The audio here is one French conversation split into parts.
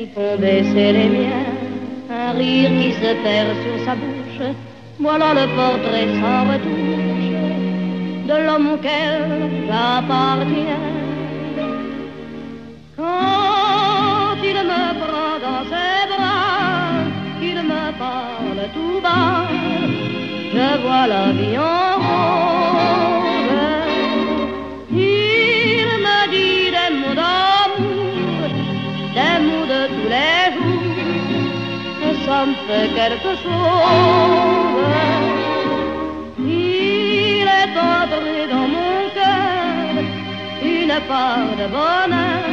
qui font baisser les miens, un rire qui se perd sur sa bouche. Voilà le portrait sans retouche de l'homme auquel j'appartiens. Quand il me prend dans ses bras, qu'il me parle tout bas, je vois la vie en rose. Il me dit des mots d'amour, des mots de tous les jours, et ça me fait quelque chose. Il est entré dans mon cœur une part de bonheur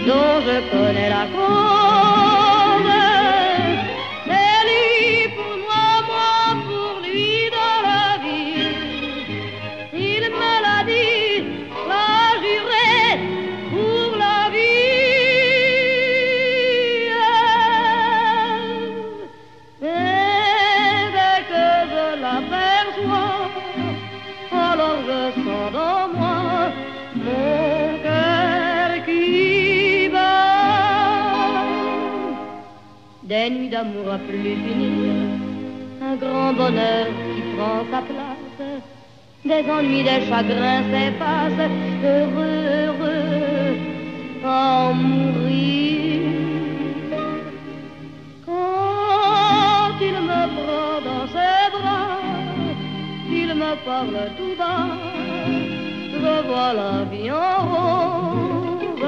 dont je connais la cause. C'est lui pour moi, moi pour lui dans la vie. Il me l'a dit, l'a juré pour la vie. Et dès que je l'aperçois, alors je sens dans moi mon cœur qui bat. Des nuits d'amour à plus finir, un grand bonheur qui prend sa place, des ennuis, des chagrins s'effacent, heureux, heureux, à en mourir. Quand il me prend dans ses bras, il me parle tout bas, je vois la vie en rose.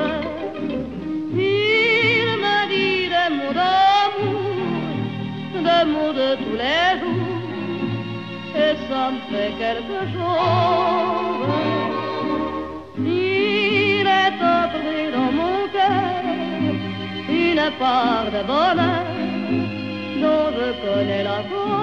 Il me dit des mots d'amour, des mots de tous les jours, et ça me fait quelque chose. Il est entré dans mon cœur une part de bonheur dont je connais la cause.